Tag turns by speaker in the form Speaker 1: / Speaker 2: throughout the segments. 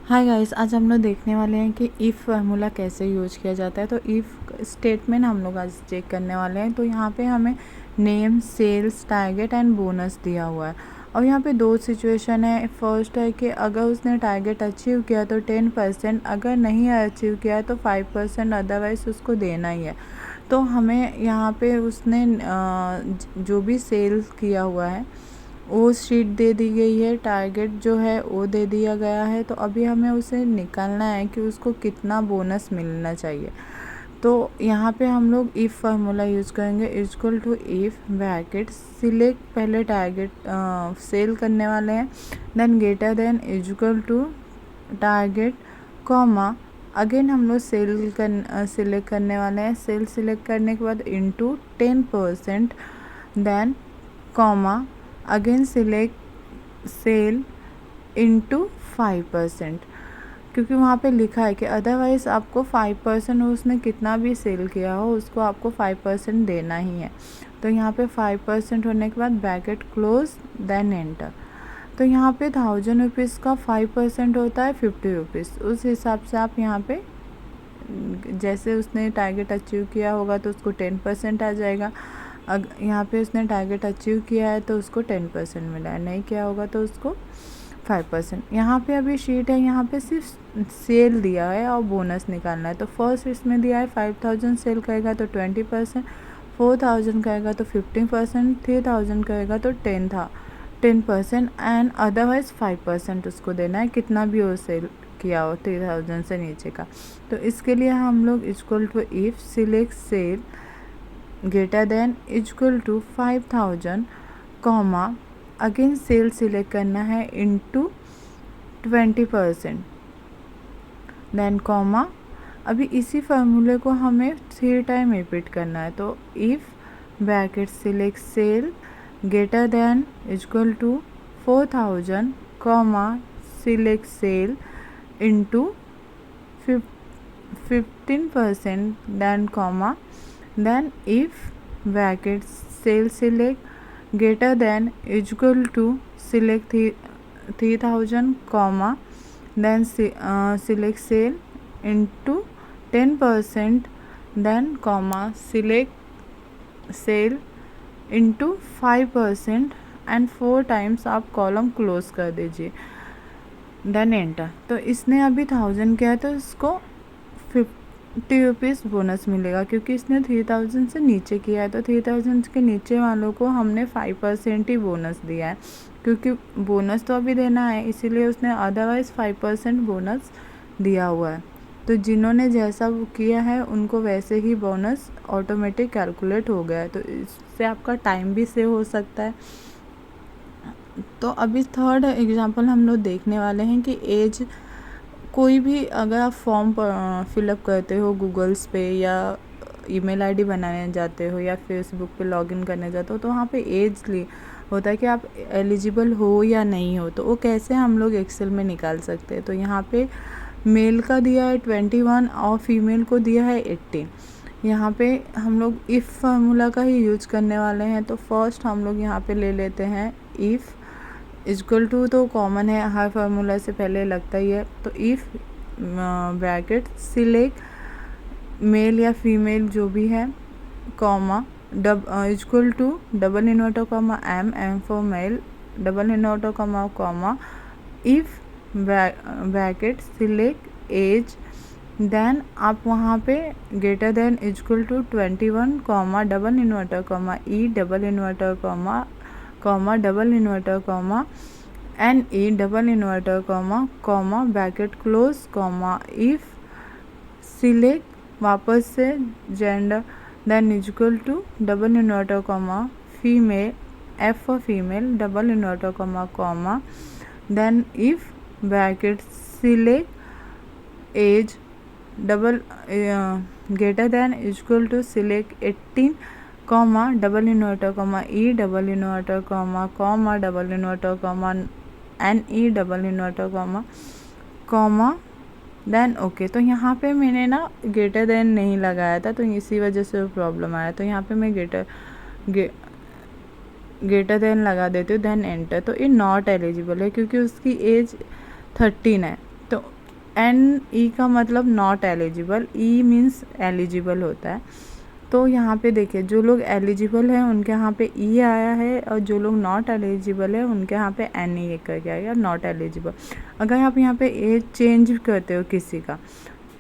Speaker 1: Hi guys, आज हम लोग देखने वाले हैं कि इफ़ फार्मूला कैसे यूज किया जाता है। तो इफ़ स्टेटमेंट हम लोग आज चेक करने वाले हैं। तो यहाँ पे हमें name, sales, target and bonus दिया हुआ है और यहाँ पे दो सिचुएशन है। फर्स्ट है कि अगर उसने टारगेट अचीव किया तो 10%, अगर नहीं अचीव किया तो 5%, अदरवाइज उसको देना ही है। तो हमें यहाँ पे उसने जो भी सेल्स किया हुआ है वो शीट दे दी गई है, टारगेट जो है वो दे दिया गया है। तो अभी हमें उसे निकालना है कि उसको कितना बोनस मिलना चाहिए। तो यहाँ पे हम लोग इफ़ फार्मूला यूज़ करेंगे, equal to if bracket select, पहले टारगेट सेल करने वाले हैं, then greater than equal to target comma, again हम लोग सेल सिलेक्ट करने वाले हैं। सेल सिलेक्ट करने के बाद into 10%, then comma, again select cell into 5%, क्योंकि वहाँ पे लिखा है कि अदरवाइज़ आपको 5%, उसने कितना भी सेल किया हो उसको आपको 5% देना ही है। तो यहाँ पे 5% होने के बाद ब्रैकेट क्लोज, देन एंटर। तो यहाँ पे 1000 रुपीज़ का 5% होता है 50 रुपीज़। उस हिसाब से आप यहाँ पे जैसे उसने टारगेट अचीव किया होगा तो उसको 10% आ जाएगा। यहाँ पे उसने टारगेट अचीव किया है तो उसको 10% मिला है, नहीं किया होगा तो उसको 5%। यहाँ पे अभी शीट है, यहाँ पे सिर्फ सेल दिया है और बोनस निकालना है। तो फर्स्ट इसमें दिया है 5000 सेल करेगा तो 20%, 4000 करेगा तो 15%, 3000 करेगा तो 10% एंड अदरवाइज 5% उसको देना है, कितना भी वो सेल किया हो 3000 से नीचे का। तो इसके लिए हम लोग equal to if select cell greater than equal to 5000 comma, again cell select करना है इनटू 20%, देन कॉमा। अभी इसी फार्मूले को हमें 3 टाइम रिपीट करना है। तो if bracket select cell greater than equal to 4000 comma, select cell into 15%, then comma, then if bracket sale select greater than equal to select 3000 comma, then select sale into 10%, then comma, select sale into 5% and 4 times आप column close कर दीजिए, then enter. तो इसने अभी 1000 किया है तो इसको 50 रुपीज़ बोनस मिलेगा, क्योंकि इसने 3000 से नीचे किया है। तो 3000 के नीचे वालों को हमने 5% ही बोनस दिया है, क्योंकि बोनस तो अभी देना है, इसीलिए उसने अदरवाइज़ 5% बोनस दिया हुआ है। तो जिन्होंने जैसा किया है उनको वैसे ही बोनस ऑटोमेटिक कैलकुलेट हो गया है। तो इससे आपका टाइम भी सेव हो सकता है। तो अभी थर्ड एग्जांपल हम लोग देखने वाले हैं कि एज, कोई भी अगर आप फॉर्म फिलअप करते हो गूगल्स पे या ईमेल आईडी बनाने जाते हो या फेसबुक पे लॉगिन करने जाते हो तो वहाँ पे एज होता है कि आप एलिजिबल हो या नहीं हो। तो वो कैसे हम लोग एक्सेल में निकाल सकते हैं। तो यहाँ पे मेल का दिया है 21 और फीमेल को दिया है 18। यहाँ पे हम लोग इफ़ फार्मूला का ही यूज करने वाले हैं। तो फर्स्ट हम लोग यहाँ पे ले लेते हैं इफ़ इक्वल टू, तो कॉमन है, हर फार्मूला से पहले लगता ही है। तो इफ़ ब्रैकेट सिलेक्ट मेल या फीमेल जो भी है comma, equal to double inverter comma M for male, double inverter comma if bracket select age, then आप वहाँ पे greater than equal to 21 comma, double inverter comma E, double inverter comma double inverter comma N E, double inverter comma bracket close comma, if select वापस से gender, then equal to double inverter comma female, F for female, double inverter comma, then if bracket select age double greater than equal to select 18 comma, double inverter comma E, double inverter comma double inverter comma N E, double inverter comma then okay. तो यहाँ पे मैंने ना greater than नहीं लगाया था तो इसी वजह से वो प्रॉब्लम आया। तो यहाँ पे मैं ग्रेटर देन लगा देती हूँ, देन एंटर। तो ये नॉट एलिजिबल है क्योंकि उसकी एज 13 है। तो एन ई का मतलब not eligible, E means eligible होता है। तो यहाँ पे देखिए जो लोग एलिजिबल हैं उनके यहाँ पे ई आया है, और जो लोग नॉट एलिजिबल है उनके यहाँ पे एन ई करके आएगा, नॉट एलिजिबल। अगर आप यहाँ पे एज चेंज करते हो किसी का,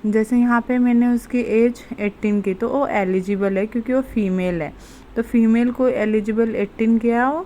Speaker 1: जैसे यहाँ पे मैंने उसकी एज 18 की, तो वो एलिजिबल है क्योंकि वो फीमेल है। तो फीमेल को एलिजिबल 18 किया हो